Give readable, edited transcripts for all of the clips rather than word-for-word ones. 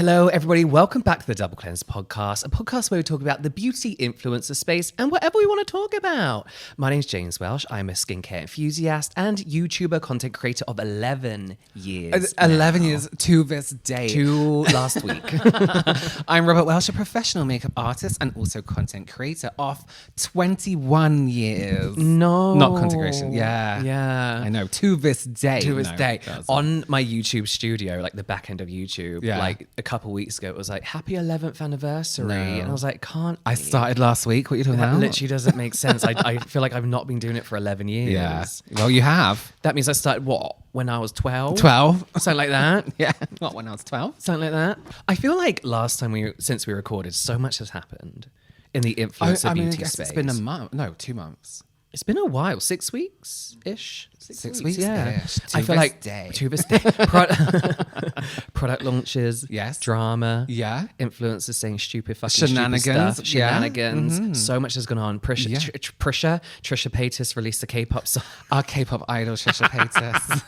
Hello, everybody. Welcome back to the Double Cleanse podcast, a podcast where we talk about the beauty influencer space and whatever we want to talk about. My name is James Welsh. I'm a skincare enthusiast and YouTuber content creator of 11 years. 11 years to this day. To last week. I'm Robert Welsh, a professional makeup artist and also content creator of 21 years. No. Not content creation. Yeah. Yeah. I know. To this day. To this day. That's On my YouTube studio, like the back end of YouTube, Yeah. like a couple weeks ago, it was like, happy 11th anniversary. No. And I was like, can't I started last week. What are you talking That about? literally doesn't make sense. I feel like I've not been doing it for 11 years. Yeah. Well, you have. That means I started, what, when I was 12? 12. Something like that. Yeah. Not when I was 12. Something like that. I feel like since we recorded, so much has happened in the influencer I beauty guess space. it's been a month. No, 2 months. It's been a while. 6 weeks-ish? 6 weeks? Yeah. Ish. I feel like to this day. Product launches. Yes. Drama. Yeah. Influencers saying stupid fucking Shenanigans. stupid stuff. Yeah. Shenanigans. Mm-hmm. So much has gone on. Yeah. Trisha Paytas released a K-pop song. Our K-pop idol, Trisha Paytas.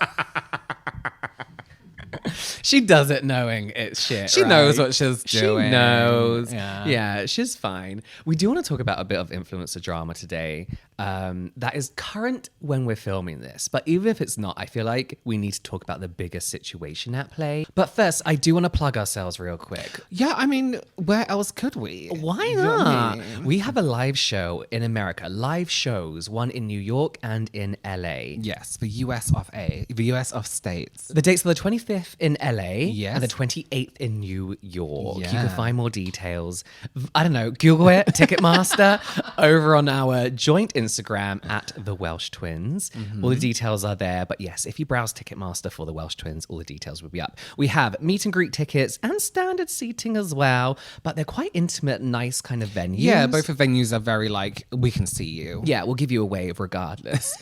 She does it knowing it's shit. She right? knows what she's doing. She knows. Yeah. She's fine. We do want to talk about a bit of influencer drama today. That is current when we're filming this. But even if it's not, I feel like we need to talk about the bigger situation at play. But first, I do want to plug ourselves real quick. Yeah, I mean, where else could we? Why You know what not? I mean? We have a live show in America. Live shows, one in New York and in LA. Yes, the US of A, the US of states. The dates are the 25th in LA Yes. and the 28th in New York. You Yeah. can find more details. I don't know, Google it, Ticketmaster, over on our joint Instagram at The Welsh Twins. All the details are there. But yes, if you browse Ticketmaster for The Welsh Twins, all the details will be up. We have meet and greet tickets and standard seating as well, but they're quite intimate, nice kind of venues. Yeah, both of venues are very like, we can see you. Yeah, we'll give you a wave regardless.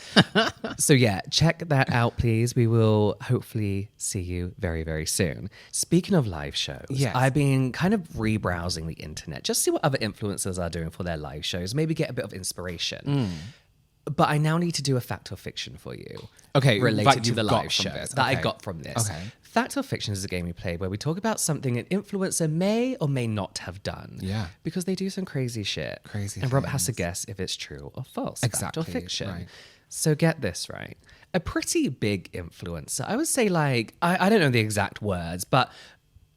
So yeah, check that out, please. We will hopefully see you very, very soon. Speaking of live shows, Yes. I've been kind of rebrowsing the internet, just see what other influencers are doing for their live shows, maybe get a bit of inspiration. But I now need to do a fact or fiction for you. Okay, related that to you've the got live from show this. that I Okay. got from this. Okay. Fact or fiction is a game we play where we talk about something an influencer may or may not have done. Yeah. Because they do some crazy shit. Crazy And Robert has to things. guess if it's true or false. Exactly, Fact or fiction. right. So get this right. A pretty big influencer, I would say like, I don't know the exact words, but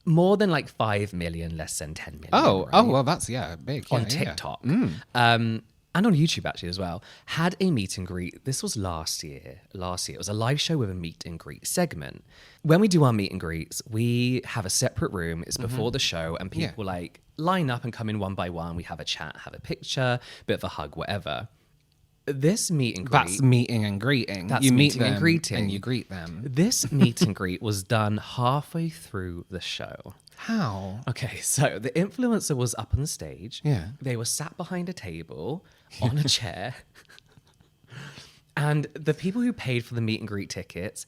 more than like 5 million, less than 10 million. Oh, right? well, that's, big. On Yeah, yeah. TikTok. And on YouTube actually as well, had a meet and greet. This was last year. It was a live show with a meet and greet segment. When we do our meet and greets, we have a separate room. It's before the show and people like line up and come in one by one. We have a chat, have a picture, bit of a hug, whatever. This meet and greet. That's meeting and greeting. That's you meet meeting and them greeting. and you greet them. This meet and greet was done halfway through the show. How? Okay, so the influencer was up on the stage. Yeah. They were sat behind a table on a chair. And the people who paid for the meet and greet tickets,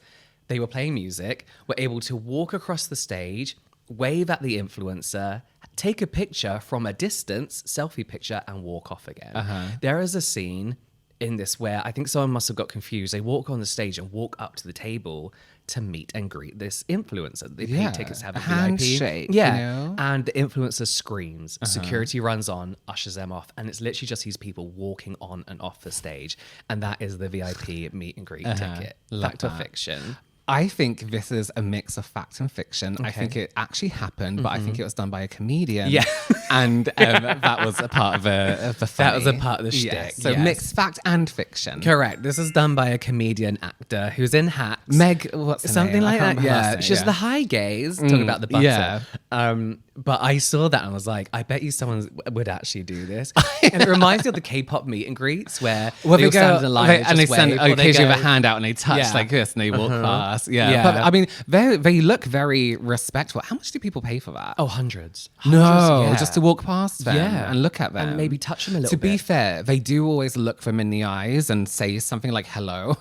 they were playing music, were able to walk across the stage, wave at the influencer, take a picture from a distance, selfie picture, and walk off again. There is a scene in this where I think someone must have got confused. They walk on the stage and walk up to the table to meet and greet this influencer. They paid tickets to have a handshake, VIP. Yeah. you know? And the influencer screams. Security runs on, ushers them off. And it's literally just these people walking on and off the stage. And that is the VIP meet and greet ticket. Love Fact or that. fiction? I think this is a mix of fact and fiction. I think it actually happened, but I think it was done by a comedian. Yeah. And that was a part of the funny. That was a part of the shtick, Yes. So yes. mixed fact and fiction. Correct. This is done by a comedian actor who's in Hacks. Meg, what's her Something name? I like can't that. remember her Yeah. last She's name, the high gaze, talking about the butter. yeah. But I saw that and I was like, I bet you someone would actually do this. And it reminds me of the K-pop meet and greets where they all stand in a line and they just send wave, or occasionally go- with a hand out and they touch Yeah. like this and they walk past. Yeah. Yeah. But I mean, they look very respectful. How much do people pay for that? Oh, hundreds. No, Hundreds, yeah. just to walk past them Yeah. and look at them. And maybe touch them a little To be bit. fair, they do always look them in the eyes and say something like hello.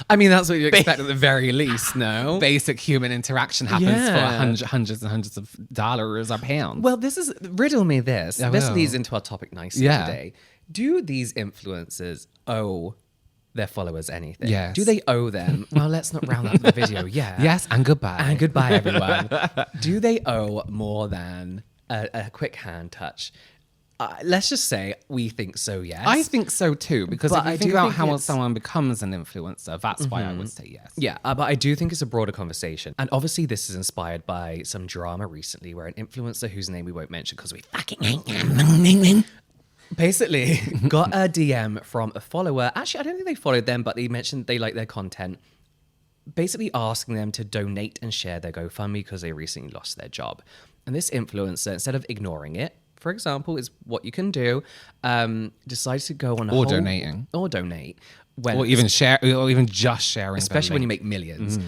I mean, that's what you expect at the very least, no? Basic human interaction happens Yeah. for hundreds and hundreds of dollars or pounds. Well, this is, riddle me this. I This will. leads into our topic nicely Yeah. today. Do these influencers owe their followers anything? Yes. Do they owe them? Well, let's not round up the video. Yeah. Yes, and goodbye. And goodbye, everyone. Do they owe more than a quick hand touch? Let's just say we think so, yes. I think so too, because But if you I think do about think how it's- someone becomes an influencer, that's why I would say yes. Yeah, but I do think it's a broader conversation. And obviously this is inspired by some drama recently where an influencer whose name we won't mention because we fucking hate them, basically got a DM from a follower. Actually, I don't think they followed them, but they mentioned they like their content. Basically asking them to donate and share their GoFundMe because they recently lost their job. And this influencer, instead of ignoring it, for example, is what you can do, decides to go on a Or whole- donating. Or donate. When Or even share, or even just sharing. especially when you link. make millions.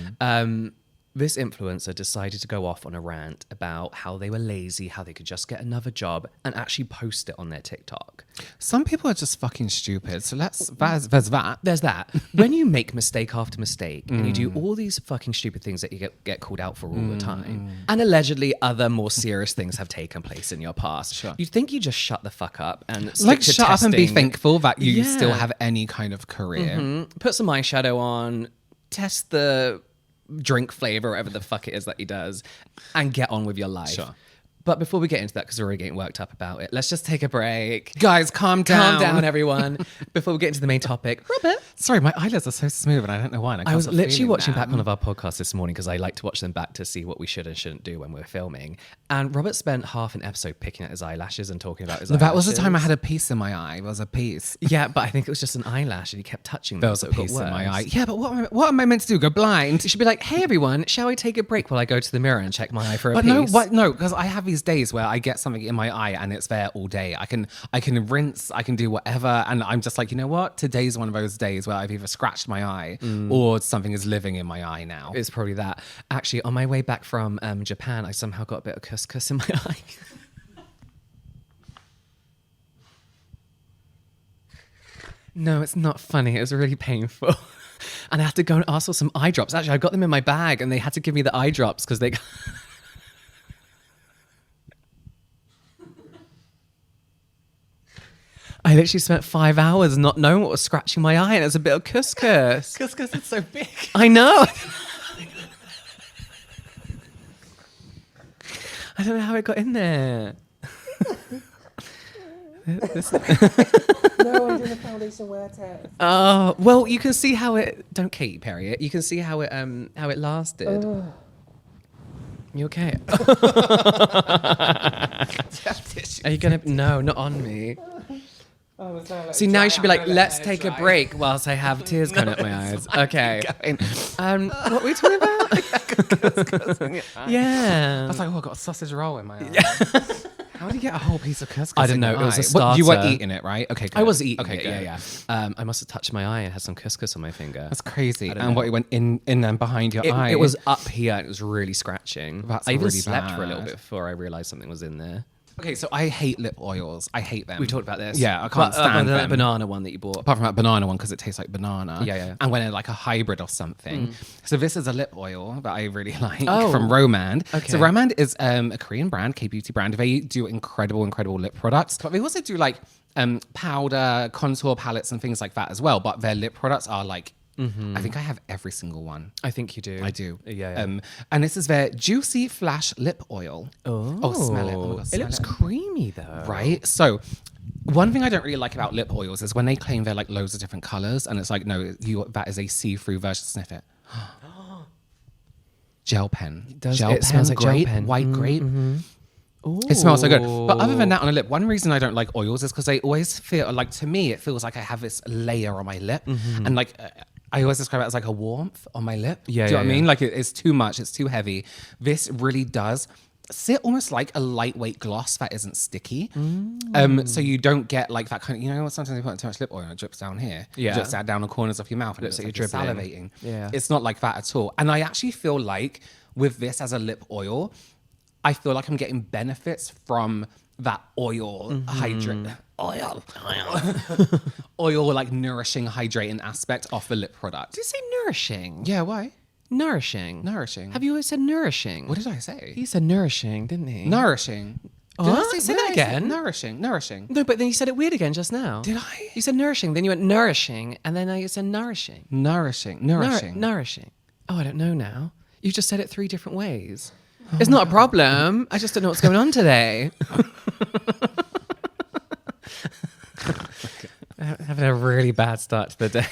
This influencer decided to go off on a rant about how they were lazy, how they could just get another job and actually post it on their TikTok. Some people are just fucking stupid. So there's that. There's that. When you make mistake after mistake and you do all these fucking stupid things that you get called out for all the time, and allegedly other more serious things have taken place in your past, you'd think you just shut the fuck up and stick Like, to shut up and be testing. thankful that you Yeah. still have any kind of career. Put some eyeshadow on, test the drink flavor, whatever the fuck it is that he does, and get on with your life. Sure. But before we get into that, because we're already getting worked up about it, let's just take a break. Guys, calm down. Calm down, everyone. Before we get into the main topic, Robert. Sorry, my eyelids are so smooth and I don't know why. and I was can't stop literally feeling watching them. back one of our podcasts this morning because I like to watch them back to see what we should and shouldn't do when we're filming. And Robert spent half an episode picking at his eyelashes and talking about his That was the eyelashes. time I had a piece in my eye. It was a piece. Yeah, but I think it was just an eyelash and he kept touching them. There was so a it got piece in my worse. eye. Yeah, but what am I meant to do? Go blind? You should be like, hey, everyone, shall we take a break while I go to the mirror and check my eye for a But piece? no, because I have these days where I get something in my eye and it's there all day. I can rinse, I can do whatever, and I'm just like, you know what? Today's one of those days where I've either scratched my eye or something is living in my eye now. It's probably that. Actually, on my way back from Japan, I somehow got a bit of couscous in my eye. No, it's not funny. It was really painful. And I had to go and ask for some eye drops. Actually, I got them in my bag and they had to give me the eye drops because they... I literally spent 5 hours not knowing what was scratching my eye and it was a bit of couscous. Couscous is so big. I know. I don't know how it got in there. No, I'm doing a foundation wear test. Oh, well, you can see how it. Don't Katy Perry it. You can see how it lasted. You okay? Are you gonna? No, not on me. See, now you should be like, let's take a break whilst I have tears coming out my eyes. Okay. What were we talking about? I Yeah. was like, oh, I got a sausage roll in my eye. How do you get a whole piece of couscous? I don't in know, your it was a eye? What, you were starter. eating it, right? Okay, good. I was eating okay, it, good. yeah. I must have touched my eye and had some couscous on my finger. That's crazy. don't And know. what, it went in and behind your eye? It was up here and it was really scratching. That's I even really slept for a little bad. bit before I realized something was in there. Okay, so I hate lip oils. I hate them. We talked about this. Yeah, I can't stand the them. banana one that you bought. Apart from that banana one because it tastes like banana. Yeah. And when it's like a hybrid or something. So this is a lip oil that I really like Oh. from Romand. Okay. So Romand is a Korean brand, K-beauty brand. They do incredible lip products. But they also do like powder, contour palettes and things like that as well. But their lip products are like, I think I have every single one. I think you do. I do. Yeah. And this is their Juicy Flash Lip Oil. Oh, smell it. Oh my God, It smell looks creamy though. right? So one thing I don't really like about lip oils is when they claim they're like loads of different colors, and it's like, no, that is a see-through version. Sniff it. Gel pen. It smells like gel grape, pen. white grape. Ooh. It smells so good. But other than that, on a lip, one reason I don't like oils is because they always feel like, to me, it feels like I have this layer on my lip, and like. I always describe it as like a warmth on my lip. Yeah, Do you know yeah, what I mean? yeah. Like it's too much, it's too heavy. This really does sit almost like a lightweight gloss that isn't sticky. So you don't get like that kind of, you know, sometimes you put too much lip oil and it drips down here. Yeah. It drips down the corners of your mouth and it Looks looks like like you're you're dribbling. salivating. Yeah. It's not like that at all. And I actually feel like with this as a lip oil, I feel like I'm getting benefits from that oil, oil like nourishing, hydrating aspect of the lip product. Did you say nourishing? Yeah, why? Nourishing. Nourishing. Have you always said nourishing? What did I say? He said nourishing, didn't he? Nourishing. Did I Say that what did I say? again. Nourishing. No, but then you said it weird again just now. Did I? You said nourishing, then you went nourishing, and then now you said nourishing. Nourishing. Nourishing. Oh, I don't know now. You just said it 3 different ways. It's not a problem. I just don't know what's going on today. Having a really bad start to the day.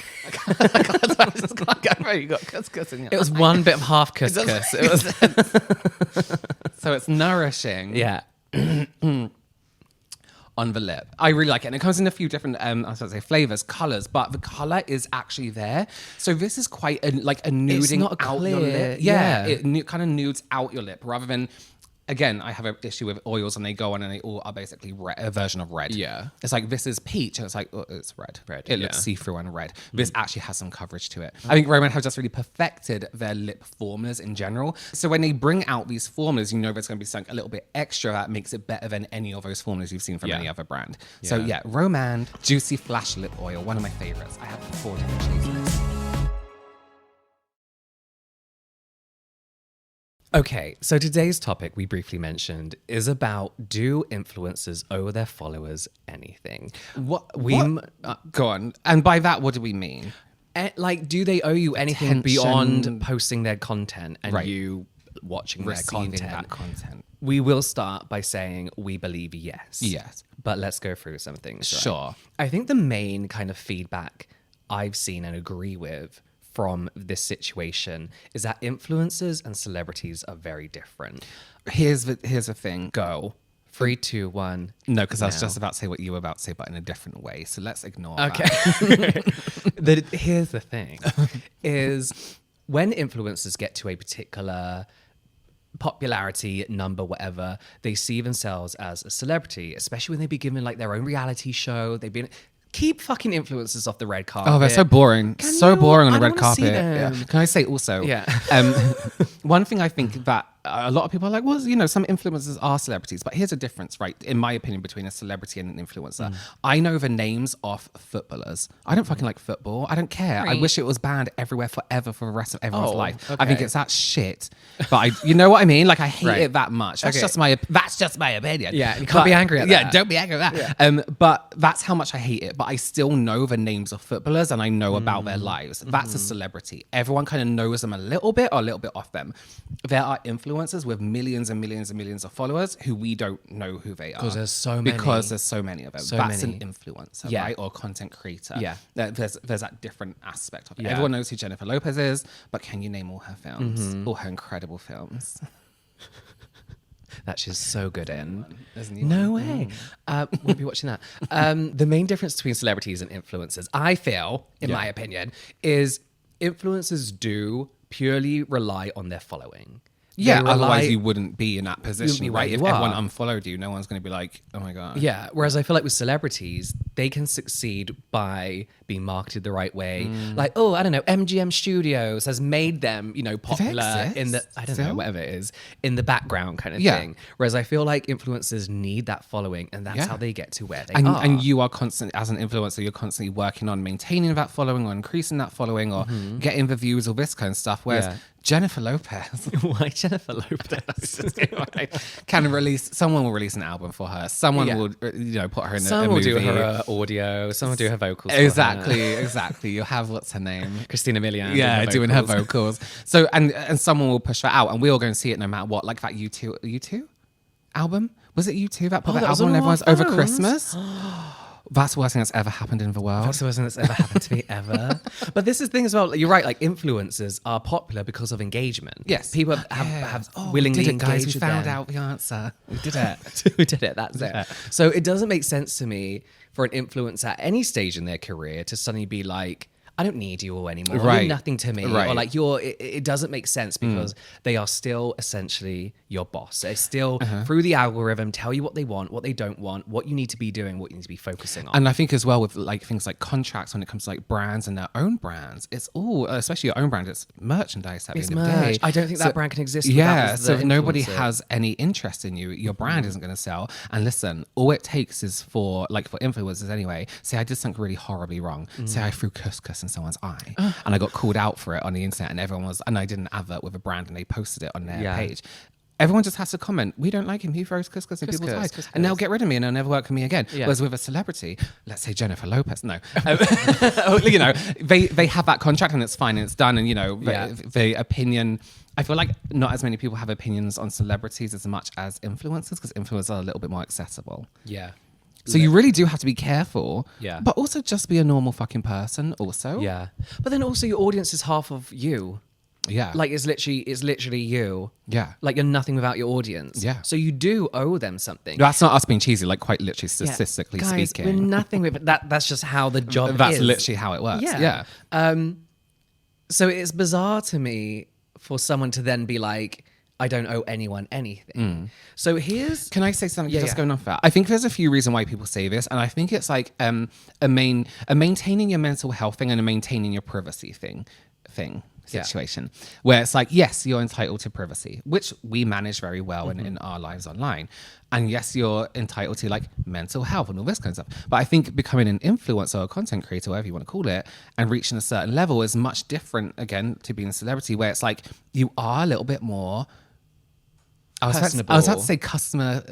You got couscous in your It was one bit of half couscous. It was So it's nourishing. yeah. On the lip. I really like it. And it comes in a few different, I was going to say flavors, colors, but the color is actually there. So this is quite a nuding not out clear, your lip. yeah. It kind of nudes out your lip rather than, again, I have an issue with oils and they go on and they all are basically a version of red. Yeah. It's like, this is peach and it's like, oh, it's red. It looks see-through and red. This actually has some coverage to it. I think Roman have just really perfected their lip formulas in general. So when they bring out these formulas, you know there's going to be something a little bit extra that makes it better than any of those formulas you've seen from any other brand. So yeah, Roman Juicy Flash Lip Oil, one of my favorites. I have 4 different shades. Okay, so today's topic we briefly mentioned is about, do influencers owe their followers anything? Go on. And by that, what do we mean? Like, do they owe you anything Attention. beyond posting their content and Right. you watching Receiving their that content. We will start by saying we believe yes. Yes. But let's go through some things. Right? Sure. I think the main kind of feedback I've seen and agree with from this situation is that influencers and celebrities are very different. Here's the thing. Go. 3, 2, 1. No, because I was now. just about to say what you were about to say, but in a different way. So let's ignore Okay. that. Here's the thing, is when influencers get to a particular popularity number, whatever, they see themselves as a celebrity, especially when they be given like their own reality show. They've been... Keep fucking influencers off the red carpet. Oh, they're so boring. Can So you? boring on I the red don't wanna see carpet. them. Yeah. Can I say also? Yeah. One thing I think that a lot of people are like, well, you know, some influencers are celebrities, but here's a difference, right? In my opinion, between a celebrity and an influencer. I know the names of footballers. I don't fucking like football. I don't care. I Right. wish it was banned everywhere forever for the rest of everyone's Oh, life. I okay. think it's that shit. But you know what I mean? Like, I hate Right. it that much. That's Okay. just my opinion. Yeah, you can't be angry at Yeah, that. don't be angry at that. But that's how much I hate it. But I still know the names of footballers and I know about their lives. That's a celebrity. Everyone kind of knows them a little bit or a little bit off them. There are influencers with millions and millions and millions of followers who we don't know who they are. Because there's so many. Because there's so many of them. So That's many. an influencer, Yeah. right? Or content creator. Yeah. There's that different aspect of it. Yeah. Everyone knows who Jennifer Lopez is, but can you name all her films? All her incredible films? That she's so good in. There's a new No one. way. We'll be watching that. The main difference between celebrities and influencers, I feel, in my opinion, is influencers do purely rely on their following. Yeah, They rely- otherwise you wouldn't be in that position, be right? where If you everyone are. unfollowed you, no one's going to be like, oh my God. Yeah, whereas I feel like with celebrities, they can succeed by being marketed the right way. Like, oh, I don't know, MGM Studios has made them, you know, popular in the, I don't know, still? whatever it is, in the background kind of Yeah. thing. Whereas I feel like influencers need that following, and that's Yeah. how they get to where they And, are. and you are constantly, as an influencer, you're constantly working on maintaining that following or increasing that following or getting the views or this kind of stuff. Whereas Yeah. Jennifer Lopez Why Jennifer Lopez? can release, someone will release an album for her. Someone Yeah. will, you know, put her in a Some will movie. do her audio, some will do her vocals. for her. Exactly. You'll have, what's her name? Christina Milian. Yeah, doing her vocals. So, and someone will push that out and we'll go and see it no matter what. Like that U2 album? Was it U2 that put that that was album on on our everyone's over phones? Christmas? That's the worst thing that's ever happened in the world. That's the worst thing that's ever happened to me ever. But this is the thing as well. Like, you're right. Like influencers are popular because of engagement. Yes. people have willingly we did it, guys. We engaged with found them. out the answer. We did it. We did it. That's it. So it doesn't make sense to me for an influencer at any stage in their career to suddenly be like, I don't need you all anymore. Right. You're nothing to me. Right. Or like it doesn't make sense because they are still essentially your boss. They still, through the algorithm, tell you what they want, what they don't want, what you need to be doing, what you need to be focusing on. And I think as well with like things like contracts when it comes to like brands and their own brands, it's all, especially your own brand, it's merchandise at the It's end of the day. merch. I don't think that brand can exist Yeah, without so the if nobody influencer. has any interest in you, your brand isn't going to sell. And listen, all it takes is for influencers anyway, say I did something really horribly wrong. Say I threw couscous in someone's eye and I got called out for it on the internet and everyone was, and I did an advert with a brand and they posted it on their Yeah. page. Everyone just has to comment, we don't like him, he throws couscous in people's eyes. Couscous. And they'll get rid of me and they'll never work with me again. Yeah. Whereas with a celebrity, let's say Jennifer Lopez, no. You know, they have that contract and it's fine and it's done. And, you know, the opinion, I feel like not as many people have opinions on celebrities as much as influencers, because influencers are a little bit more accessible. Yeah. So you really do have to be careful. Yeah. But also just be a normal fucking person also. Yeah. But then also your audience is half of you. Yeah. Like it's literally you. Yeah. Like you're nothing without your audience. Yeah. So you do owe them something. That's not us being cheesy, like quite literally Yeah. statistically Guys, speaking. we're nothing with that. That's just how the job That's is. literally how it works. Yeah. Yeah. So it's bizarre to me for someone to then be like, I don't owe anyone anything. So here's Can I say something Yeah, just yeah. going off that? I think there's a few reasons why people say this, and I think it's like a maintaining your mental health thing and a maintaining your privacy thing situation, where it's like, yes, you're entitled to privacy, which we manage very well in our lives online, and yes, you're entitled to like mental health and all this kind of stuff. But I think becoming an influencer or a content creator, whatever you want to call it, and reaching a certain level is much different again to being a celebrity, where it's like you are a little bit more. I was about to say customer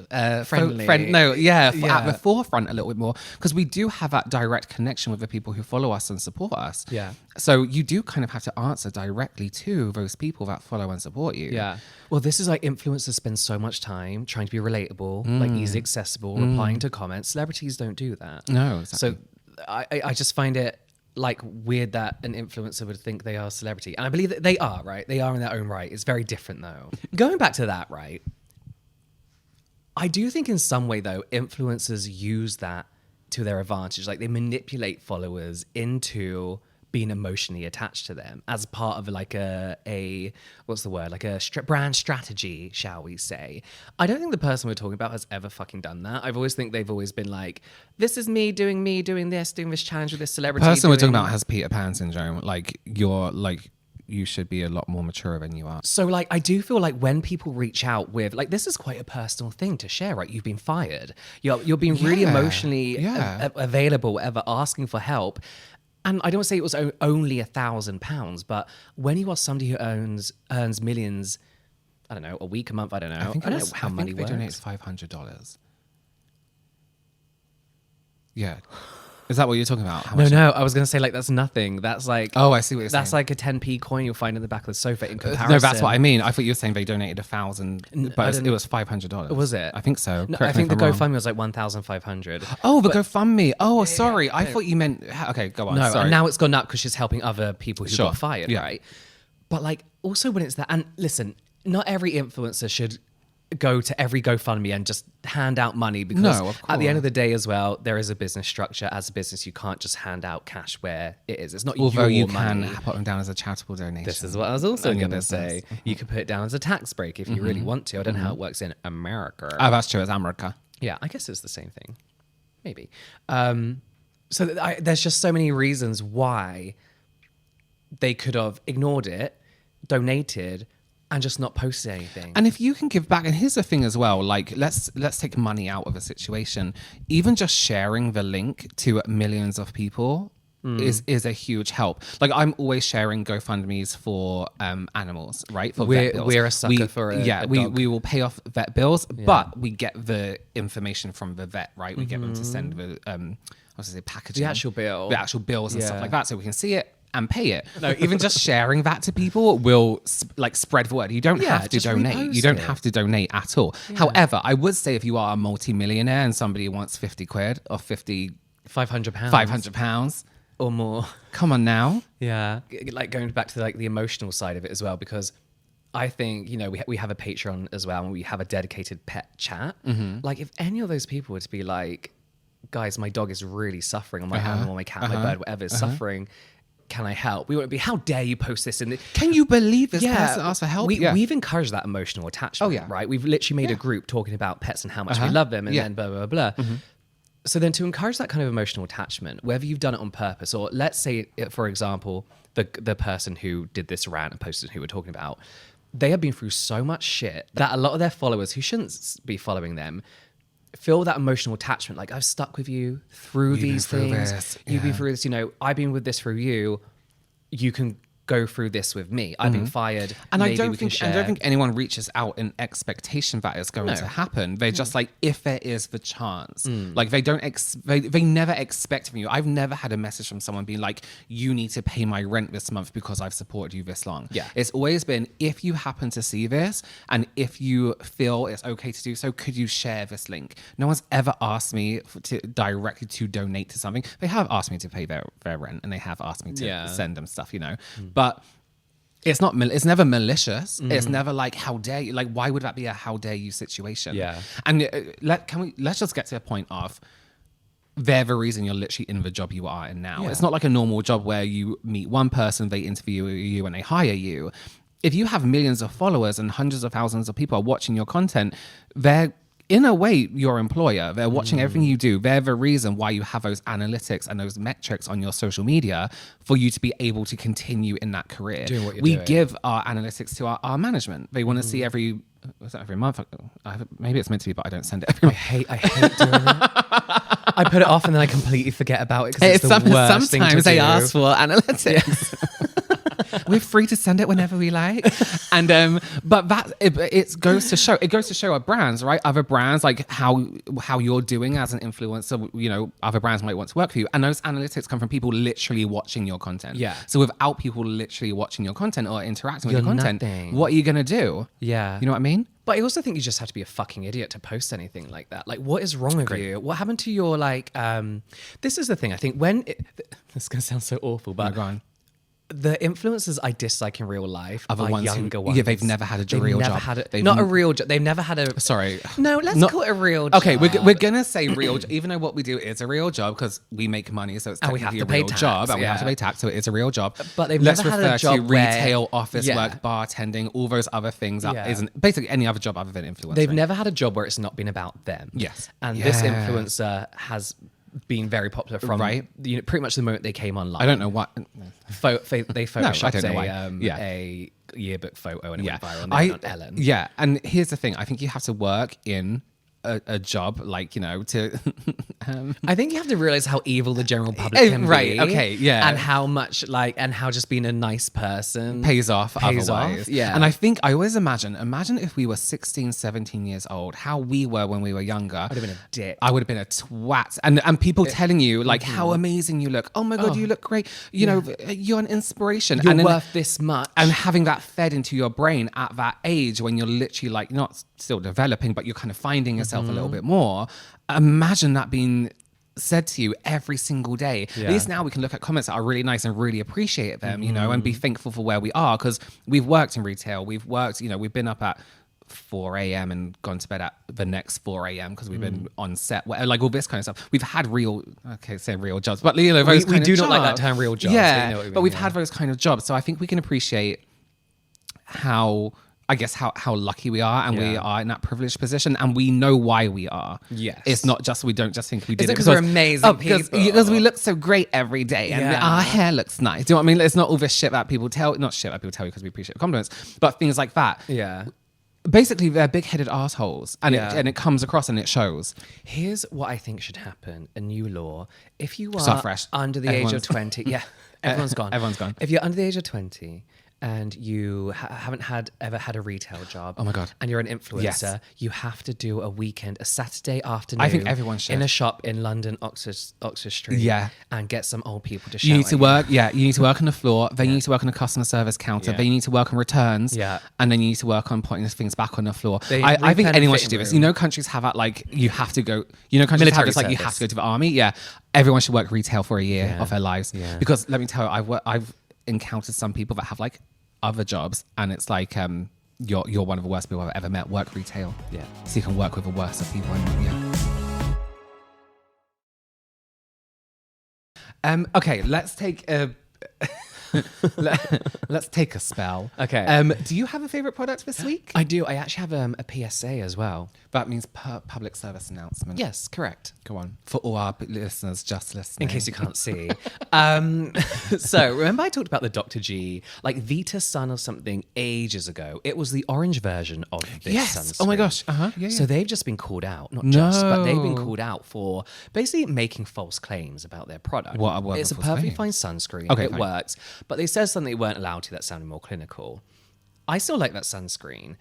Friendly. at Yeah. the forefront a little bit more, because we do have that direct connection with the people who follow us and support us. Yeah. So you do kind of have to answer directly to those people that follow and support you. Yeah. Well, this is like influencers spend so much time trying to be relatable, like easy accessible, replying to comments. Celebrities don't do that. No, exactly. So I just find it like weird that an influencer would think they are a celebrity. And I believe that they are, right? They are in their own right. It's very different though. Going back to that, right? I do think in some way though, influencers use that to their advantage. Like they manipulate followers into being emotionally attached to them as part of like a what's the word, like a brand strategy, shall we say. I don't think the person we're talking about has ever fucking done that. I've always think they've always been like, this is me doing this challenge with this celebrity. The person we're talking about has Peter Pan syndrome. Like you should be a lot more mature than you are. So like I do feel like when people reach out with like, this is quite a personal thing to share, right? You've been fired, you're being really Yeah. emotionally Yeah. available, ever asking for help. And I don't say it was only £1,000, but when you are somebody who earns millions, I don't know, a week, a month, I don't know. I don't know how money they works. donate $500. Yeah. Is that what you're talking about? How much? No, I was going to say like that's nothing. That's like Oh, I see what you're saying. that's like a 10p coin you'll find in the back of the sofa in comparison. No, that's what I mean. I thought you were saying they donated 1,000, but it was $500. Was it? I think so. No, I Correct me think the if I'm wrong. GoFundMe was like 1,500. Oh, the GoFundMe. Oh, sorry. I thought you meant. Okay, go on. No, sorry. and now it's gone up because she's helping other people who Sure. got fired, Yeah. right? But like also when it's that, and listen, not every influencer should go to every GoFundMe and just hand out money, because No, of at the end course. of the day as well, there is a business structure. As a business, you can't just hand out cash where it is. It's not Although your you money. can put them down as a charitable donation. This is what I was also On your going to say. business. You could put it down as a tax break if you really want to. I don't know how it works in America. Oh, that's true. It's America. Yeah, I guess it's the same thing. Maybe. So there's just so many reasons why they could have ignored it, donated, and just not posted anything. And if you can give back, and here's the thing as well, like let's take money out of a situation. Even just sharing the link to millions of people is a huge help. Like I'm always sharing GoFundMe's for animals, right? For vet bills. We're a sucker for a dog. we will pay off vet bills, but we get the information from the vet, right? We get them to send the packaging, The actual bill. the actual bills and Yeah. stuff like that, so we can see it and pay it. No, even just sharing that to people will spread the word. You don't Yeah, have to just donate. repost You don't it. have to donate at all. However, I would say if you are a multi-millionaire and somebody wants 50 quid or £500. £500, or more. come on now. Yeah. Like going back to like the emotional side of it as well, because I think, you know, we have a Patreon as well, and we have a dedicated pet chat. Like if any of those people were to be like, guys, my dog is really suffering, or my animal, my cat, my bird, whatever is suffering, can I help? We wouldn't be, how dare you post this in the... Can you believe this person asked for help? We've encouraged that emotional attachment. Oh, yeah. Right? We've literally made a group talking about pets and how much we love them, and then blah, blah, blah. So then to encourage that kind of emotional attachment, whether you've done it on purpose, or let's say, for example, the person who did this rant and posted who we're talking about, they have been through so much shit that a lot of their followers who shouldn't be following them feel that emotional attachment. Like, I've stuck with you through these through things. this. You've been Yeah. through this, you know, I've been with this through you. You can go through this with me. I've been fired. And I Maybe don't we can think share. anyone reaches out in expectation that it's going to happen. They're just like, if there is the chance, like they don't, they never expect from you. I've never had a message from someone being like, you need to pay my rent this month because I've supported you this long. Yeah. It's always been, if you happen to see this and if you feel it's okay to do so, could you share this link? No one's ever asked me to directly to donate to something. They have asked me to pay their rent, and they have asked me to send them stuff, you know. But it's never malicious. It's never like, how dare you? Like, why would that be a how dare you situation? Yeah. And let's just get to the point of, they're the reason you're literally in the job you are in now. Yeah. It's not like a normal job where you meet one person, they interview you and they hire you. If you have millions of followers and hundreds of thousands of people are watching your content, they're, in a way, your employer. They're watching everything you do. They're the reason why you have those analytics and those metrics on your social media for you to be able to continue in that career. Doing what you're we doing. give our analytics to our management. They want to see every month. Maybe it's meant to be, but I don't send it every month. I hate doing it. I put it off and then I completely forget about it because it's the worst thing to Sometimes they do. ask for analytics. We're free to send it whenever we like. And but that it goes to show our brands, right? Other brands, like how you're doing as an influencer, you know, other brands might want to work for you. And those analytics come from people literally watching your content. Yeah. So without people literally watching your content or interacting with You're your content, nothing. what are you gonna do? Yeah. You know what I mean? But I also think you just have to be a fucking idiot to post anything like that. Like, what is wrong with you? What happened to your, like, this is the thing. I think this is going to sound so awful, but Go on. the influencers I dislike in real life Other are ones younger who, ones. yeah, they've never had a real job. Not a real job. They've never had a... Sorry. No, let's Not- call it a real job. Okay, we're gonna say real, even though what we do is a real job because we make money, so it's And we technically have a to pay real tax, job, and we have to yeah. pay tax, so it is a real job. But they've Let's never had a refer job to where- retail, office Yeah. work, bartending, all those other things. That Yeah. isn't basically any other job other than influencer. They've never had a job where it's not been about them. Yes. And this Yeah. influencer has been very popular from Right. pretty much the moment they came online. I don't know what. They I photoshopped don't know why. Yeah. a yearbook photo and it Yeah, went viral and they went on Ellen. Yeah, and here's the thing: I think you have to work in a job, like, you know, to. I think you have to realize how evil the general public can right, be. okay, yeah. And how much and how just being a nice person pays off Pays otherwise. off, yeah. And I think I always imagine if we were 16, 17 years old, how we were when we were younger. I'd have been a dick. I would have been a twat. And people telling you like how amazing you look. Oh my God, you look great. You know, you're an inspiration. You're and then, worth this much. and having that fed into your brain at that age when you're literally like not still developing, but you're kind of finding yourself a little bit more. Imagine that being said to you every single day. Yeah. At least now we can look at comments that are really nice and really appreciate them, you know, and be thankful for where we are, because we've worked in retail. We've worked, you know, we've been up at 4 a.m. and gone to bed at the next 4 a.m. because we've been on set, like all this kind of stuff. We've had real jobs, but you know, those we kind do of not like that jobs. term real jobs. Yeah, We know what you but mean, we've yeah. had those kind of jobs. So I think we can appreciate how lucky we are, and we Yeah. are in that privileged position, and we know why we are. Yes. It's not just, we don't just think we did it it 'cause we're amazing people? because we look so great every day, and Yeah. our hair looks nice. Do you know what I mean? It's not all this shit that people tell, not shit that people tell you because we appreciate compliments, but things like that. Yeah. Basically, they're big-headed assholes, and Yeah. it comes across and it shows. Here's what I think should happen. A new law. If you are Start fresh. under the age of Everyone's- 20, yeah, everyone's gone. Everyone's gone. If you're under the age of 20 and you haven't ever had a retail job, Oh my God. and you're an influencer, Yes. you have to do a Saturday afternoon. I think everyone should. in a shop in London, Oxford Street. Yeah. and get some old people to shout. You need to at work, you need to work on the floor, then you need to work on the customer service counter, Yeah. then you need to work on returns, Yeah. and then you need to work on putting things back on the floor. They I think repair the anyone fitting should do this. room. You know, countries have that, like, you have to go, you know, countries have Military this, like, you service. have to go to the army. Yeah. Everyone should work retail for a year Yeah. of their lives. Yeah. Because let me tell you, I've encountered some people that have, like, other jobs, and it's like, you're one of the worst people I've ever met. Work retail. Yeah. So you can work with the worst of people. And, yeah. Okay, let's take a let's take a spell. Okay. Do you have a favorite product this week? I do. I actually have a PSA as well. That means public service announcement. Yes, correct. Go on. For all our listeners just listening. In case you can't see. So remember I talked about the Dr. G, like Vita Sun or something ages ago. It was the orange version of this Yes. sunscreen. Oh my gosh. Uh-huh. Yeah, So yeah. they've just been called out, not just, but they've been No. called out for basically making false claims about their product. What are It's a false perfectly claims? fine sunscreen. Okay, it fine. works. But they said something they weren't allowed to that sounded more clinical. I still like that sunscreen,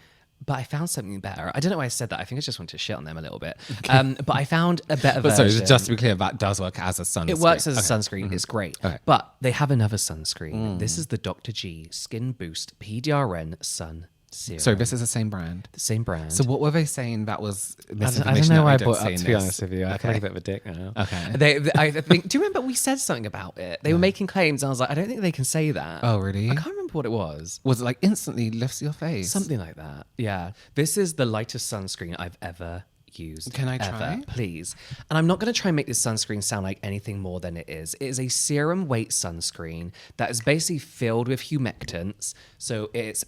but I found something better. I don't know why I said that. I think I just wanted to shit on them a little bit. But I found a better But version. sorry, just to be clear, that does work as a sunscreen. It works as a sunscreen. It's great. Okay. But they have another sunscreen. This is the Dr. G Skin Boost PDRN Sun Serum. So this is the same brand. The same brand. So what were they saying that was I misinformation? don't know why I that brought we it up, don't to say be in this? honest with you. I feel like a bit of a dick now. Okay. I think, do you remember we said something about it? They were making claims, and I was like, I don't think they can say that. Oh, really? I can't remember what it was. Was it like instantly lifts your face? Something like that. Yeah. This is the lightest sunscreen I've ever used. Can I ever, try? please? And I'm not going to try and make this sunscreen sound like anything more than it is. It is a serum weight sunscreen that is basically filled with humectants. So it's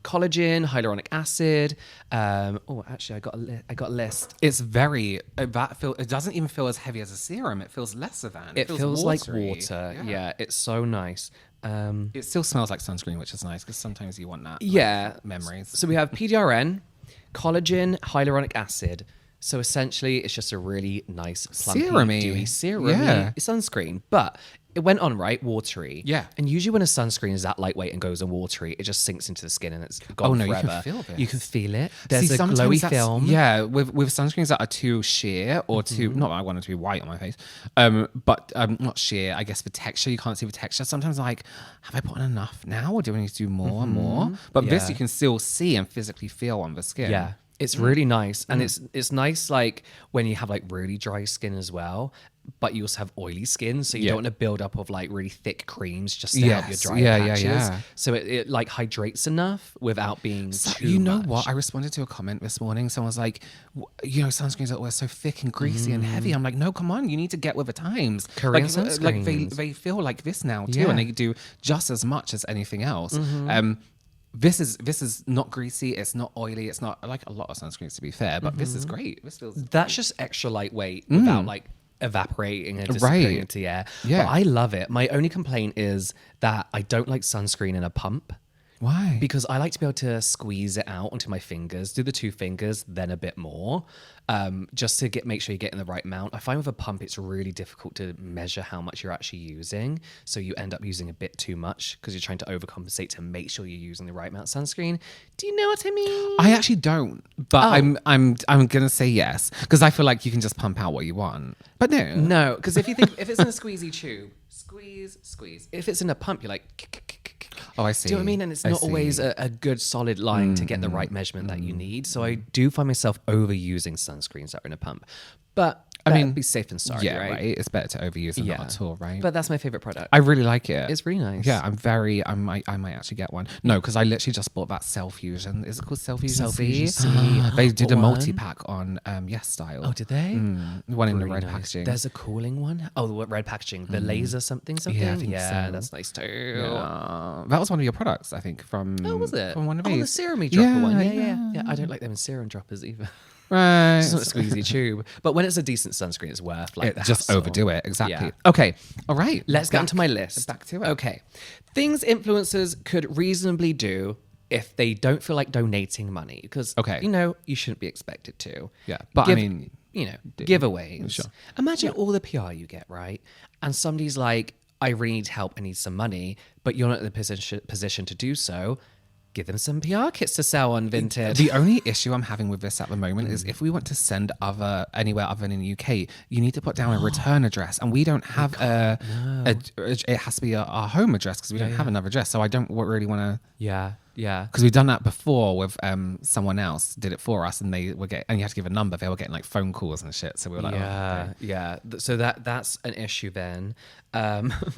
collagen, hyaluronic acid. Actually, I got a list. It's very it doesn't even feel as heavy as a serum. It feels lesser than. It feels like watery. water. Yeah, it's so nice. It still smells like sunscreen, which is nice because sometimes you want that. Yeah. Memories. So we have PDRN, collagen, hyaluronic acid. So essentially, it's just a really nice, plumpy, Serum-y. dewy, serum Yeah. sunscreen. But it went on, right? Watery. Yeah. And usually when a sunscreen is that lightweight and goes on watery, it just sinks into the skin and it's gone Oh, no, you forever. can feel this. You can feel it. There's See, a sometimes glowy that's- film. Yeah, with sunscreens that are too sheer or too not that I want it to be white on my face, but not sheer. I guess for texture, you can't see the texture. Sometimes I'm like, have I put on enough now, or do I need to do more and more? But this Yeah. you can still see and physically feel on the skin. Yeah. It's really nice. And it's nice like when you have like really dry skin as well, but you also have oily skin. So you Yeah. don't want to build up of like really thick creams just to help your Yes. dry Yeah, patches. yeah. So it like hydrates enough without being So, too you know much. what? I responded to a comment this morning. Someone was like, sunscreens are always so thick and greasy and heavy. I'm like, no, come on. You need to get with the times. Korean like sunscreens. they feel like this now too. Yeah. And they do just as much as anything else. This is not greasy. It's not oily. It's not like a lot of sunscreens, to be fair. But this is great. This feels That's just extra lightweight without like evaporating and disappearing Right. into the air. Yeah. But I love it. My only complaint is that I don't like sunscreen in a pump. why? Because I like to be able to squeeze it out onto my fingers, do the 2 fingers, then a bit more, just to make sure you're getting the right amount. I find with a pump, it's really difficult to measure how much you're actually using. So you end up using a bit too much because you're trying to overcompensate to make sure you're using the right amount of sunscreen. Do you know what I mean? I actually don't, but Oh. I'm gonna say yes because I feel like you can just pump out what you want. But no, No, because if it's in a squeezy tube, squeeze. If it's in a pump, you're like. Oh, I see. Do you know what I mean? And it's I not see. always a good solid line to get the right measurement that you need. So I do find myself overusing sunscreens that are in a pump. But I mean, mean, be safe than sorry, yeah, right? right? It's better to overuse than not at all, right? But that's my favorite product. I really like it. It's really nice. Yeah, I might actually get one. No, because I literally just bought that Cell Fusion. Is it called Cell Fusion Cell C? Fusion C. They did a What one? multi-pack on Yes Style. Oh, did they? The one in the Really red nice. packaging. There's a cooling one. Oh, the red packaging. The laser something. Yeah, I think yeah, so. that's nice too. That was one of your products, I think, from Oh, was it? from one of Oh, the these. serum dropper Yeah, one. yeah. Yeah. I don't like them in serum droppers either. Right. It's not a squeezy tube. But when it's a decent sunscreen, it's worth like the Just hassle. overdo it. Exactly. Yeah. Okay. All right. Let's get Back- onto my list. Back to it. Okay. Things influencers could reasonably do if they don't feel like donating money. Because, Okay. you shouldn't be expected to. Yeah, but I mean, giveaways. Sure. Imagine all the PR you get, right? And somebody's like, I really need help. I need some money. But you're not in the position to do so. Give them some PR kits to sell on Vinted. The only issue I'm having with this at the moment is if we want to send anywhere other than the UK, you need to put down a return address, and we don't have it has to be our home address because we don't have another address. So I don't really want to. Yeah. Because we've done that before with someone else did it for us, and they were and you have to give a number. They were getting like phone calls and shit. So we were like, oh, okay. Yeah. So that's an issue then. But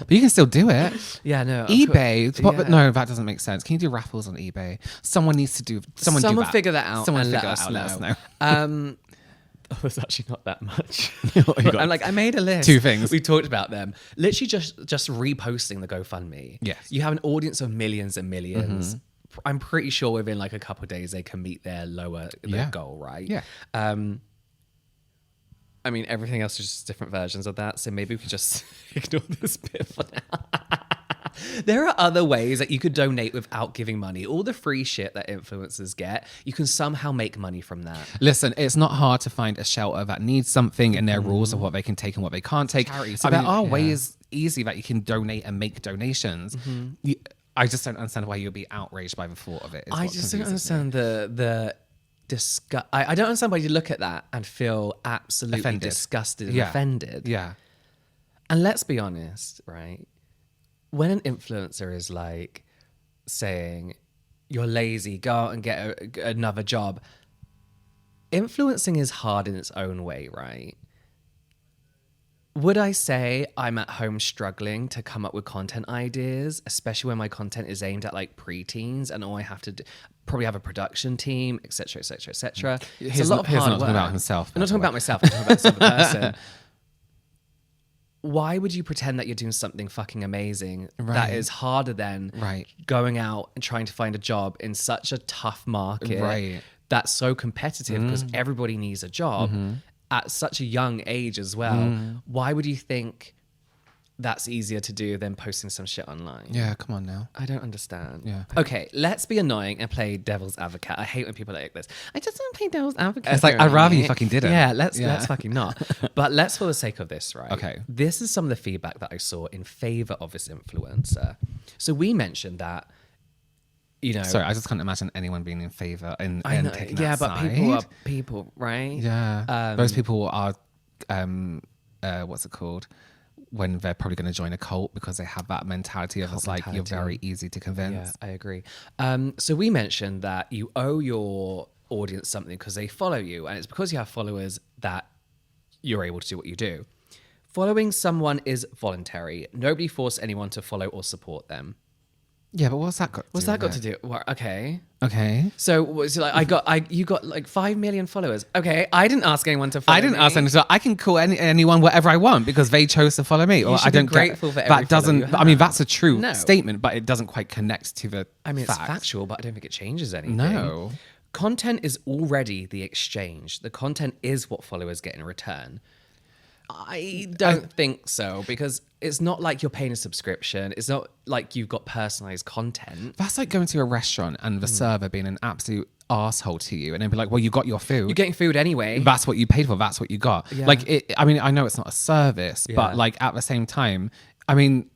you can still do it. Yeah, no. eBay, but Yeah. no, that doesn't make sense. Can you do raffles on eBay? Someone needs to do. Someone do that. figure that out. Someone and figure let that us out. know. Let us know. There's actually not that much. got? I'm like, I made a list. 2 things. We talked about them. Literally just reposting the GoFundMe. Yes. You have an audience of millions and millions. I'm pretty sure within like a couple of days they can meet their Yeah. goal, right? Yeah. I mean, everything else is just different versions of that. So maybe we could just ignore this bit for now. There are other ways that you could donate without giving money. All the free shit that influencers get, you can somehow make money from that. Listen, it's not hard to find a shelter that needs something and their rules of what they can take and what they can't take. Charities, So I there mean, are yeah. ways easy that you can donate and make donations. I just don't understand why you'll be outraged by the thought of it. I just don't understand the disgust. I don't understand why you look at that and feel absolutely Offended. disgusted and offended. Yeah. And let's be honest, right? When an influencer is like saying, you're lazy, go out and get another job. Influencing is hard in its own way, right? Would I say I'm at home struggling to come up with content ideas, especially when my content is aimed at like preteens and all I have to do, probably have a production team, etc., etc., etc. It's a lot of hard not work. talking about himself. I'm not talking about myself. I'm talking about this other person. Why would you pretend that you're doing something fucking amazing that is harder than going out and trying to find a job in such a tough market that's so competitive because everybody needs a job at such a young age as well? Why would you think that's easier to do than posting some shit online? Yeah, come on now. I don't understand. Yeah. Okay, let's be annoying and play devil's advocate. I hate when people are like this. I just want to play devil's advocate. It's like, I'd rather you fucking did it. Yeah, let's fucking not. But let's, for the sake of this, right? Okay. This is some of the feedback that I saw in favor of this influencer. So we mentioned that, you know. Sorry, I just can't imagine anyone being in favor and taking that but side. people are people, right? Yeah. Those people are, what's it called? When they're probably going to join a cult because they have that mentality of it's like, you're very easy to convince. Yeah, I agree. So we mentioned that you owe your audience something because they follow you, and it's because you have followers that you're able to do what you do. Following someone is voluntary. Nobody forced anyone to follow or support them. Yeah, but what's that got? What's that got to do? Well, okay. Okay. So like you got like 5 million followers. Okay, I didn't ask anyone to follow me. I didn't ask anyone, so I can call anyone whatever I want because they chose to follow me. Or should I don't be grateful for every that doesn't. follower you I mean, have. that's a true No. statement, but it doesn't quite connect to the. I mean, facts. it's factual, but I don't think it changes anything. No. Content is already the exchange. The content is what followers get in return. I don't think so, because it's not like you're paying a subscription. It's not like you've got personalized content. That's like going to a restaurant and the server being an absolute asshole to you, and then be like, "Well, you got your food. You're getting food anyway. That's what you paid for. That's what you got." Yeah. Like, I mean, I know it's not a service, Yeah. but like at the same time, I mean,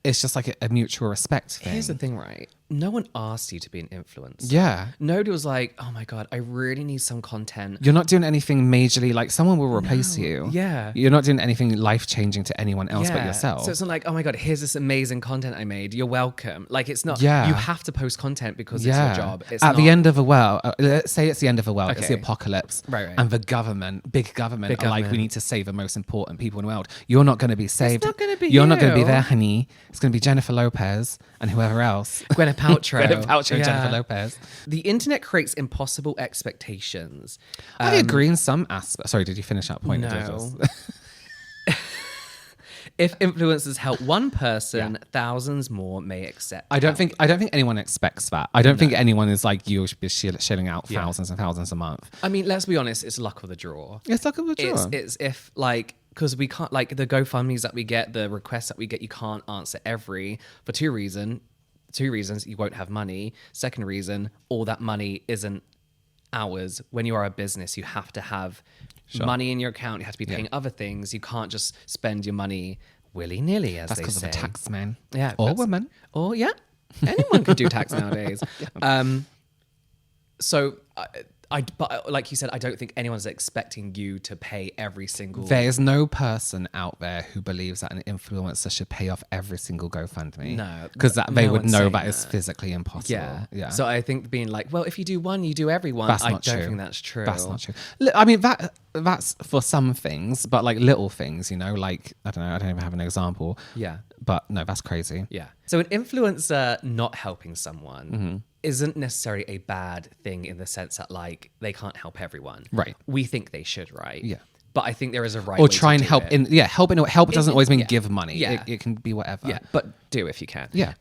it's just like a mutual respect thing. Here's the thing, right? No one asked you to be an influencer. Yeah. Nobody was like, oh my God, I really need some content. You're not doing anything majorly, like someone will replace you. Yeah. You're not doing anything life-changing to anyone else but yourself. So it's not like, oh my God, here's this amazing content I made. You're welcome. Like, it's not, Yeah. you have to post content because it's your job. It's At not, the end of a world, let's say it's the end of a world, it's the Okay. apocalypse. Right. And the government, big government, Big are like, we government. need to save the most important people in the world. You're not going to be saved. not gonna be You're not going to be you. there, honey. It's going to be Jennifer Lopez and whoever else. Gwyneth Paltrow. Gwyneth Paltrow and Yeah. Jennifer Lopez. The internet creates impossible expectations. I agree in some aspects. Sorry, did you finish that point? Or did I No. just- If influencers help one person, thousands more may accept. I don't think anyone expects that. I don't think anyone is like, you should be shelling out thousands and thousands a month. I mean, let's be honest, it's luck of the draw. It's like a draw. It's if like, because we can't, like the GoFundMes that we get, the requests that we get, you can't answer for two reasons. You won't have money. Second reason, all that money isn't ours. When you are a business, you have to have money in your account. You have to be paying other things. You can't just spend your money willy-nilly, as That's they because say. of a tax man. Yeah, Or that's- woman. Or anyone could do tax nowadays. So, but like you said, I don't think anyone's expecting you to pay every single. There is no person out there who believes that an influencer should pay off every single GoFundMe. No, because they no would one's know saying that is that. physically impossible. Yeah. So I think being like, well, if you do one, you do everyone. that's I not don't true. think that's true. That's not true. I mean, that's for some things, but like little things, like, I don't know, I don't even have an example. Yeah. But no, that's crazy. Yeah. So an influencer not helping someone Mm-hmm. isn't necessarily a bad thing in the sense that like they can't help everyone. Right. We think they should, right? Yeah. But I think there is a right Or way try to and do help it. help doesn't always mean yeah. give money. Yeah. It can be whatever. Yeah, but do if you can. Yeah.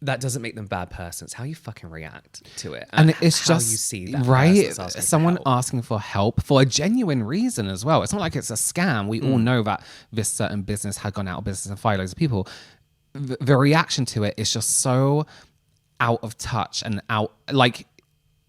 That doesn't make them bad persons. How you fucking react to it, And it's how just you see that right. person asking for Someone help. asking for help for a genuine reason as well. It's not like it's a scam. We all know that this certain business had gone out of business and fired loads of people. The reaction to it is just so out of touch and out. Like,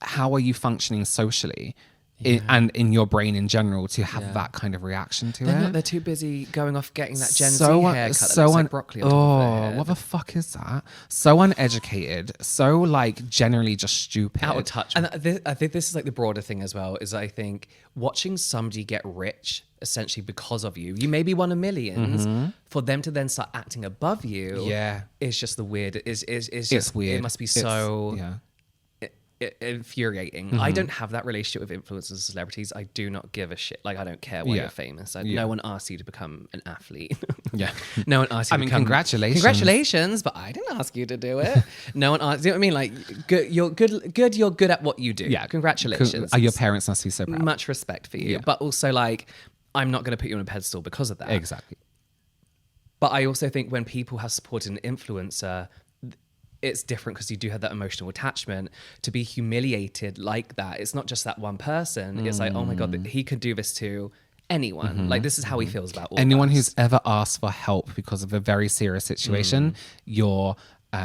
how are you functioning socially? and in your brain in general to have that kind of reaction to it. They're too busy going off getting that Gen Z haircut that looks like broccoli on top of their head. What the fuck is that? So uneducated, so like generally just stupid. Out of touch. And I think this is like the broader thing as well, is I think watching somebody get rich essentially because of you. You may be one of millions. For them to then start acting above you. Yeah. It's just the weird. It's It's weird. It must be infuriating. I don't have that relationship with influencers and celebrities. I do not give a shit. Like, I don't care why you're famous. No one asked you to become an athlete. No one asked you to become... Congratulations, but I didn't ask you to do it. No one asked... You know what I mean? Like, you're good at what you do. Yeah. Congratulations. Your parents must be so proud. Much respect for you. Yeah. But also, like, I'm not going to put you on a pedestal because of that. Exactly. But I also think when people have supported an influencer... it's different because you do have that emotional attachment. To be humiliated like that, it's not just that one person. It's like, oh my God, he could do this to anyone. Like, this is how he feels about all anyone of us. who's ever asked for help because of a very serious situation. You're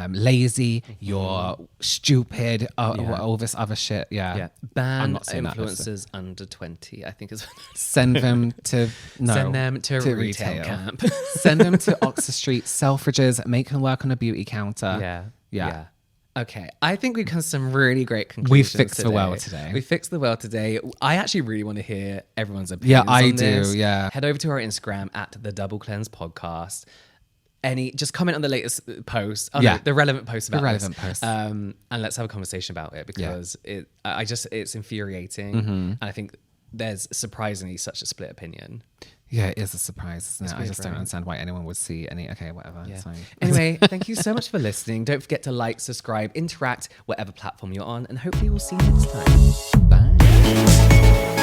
lazy, you're stupid, all this other shit. Ban influencers under 20, I think is send them to a retail camp. Send them to Oxford Street, Selfridges, make them work on a beauty counter. Yeah. Okay, I think we've come to some really great conclusions. We fixed the world today. We fixed the world today. I actually really want to hear everyone's opinions. Yeah, I on do. this. Yeah. Head over to our Instagram at the Double Cleanse Podcast. Just comment on the latest post. The relevant post about this. And let's have a conversation about it because it's infuriating, and I think there's surprisingly such a split opinion. Yeah, it is a surprise, isn't it? I just don't understand why anyone would see any... Okay, whatever. Yeah. It's fine. Anyway, thank you so much for listening. Don't forget to like, subscribe, interact, whatever platform you're on, and hopefully we'll see you next time. Bye.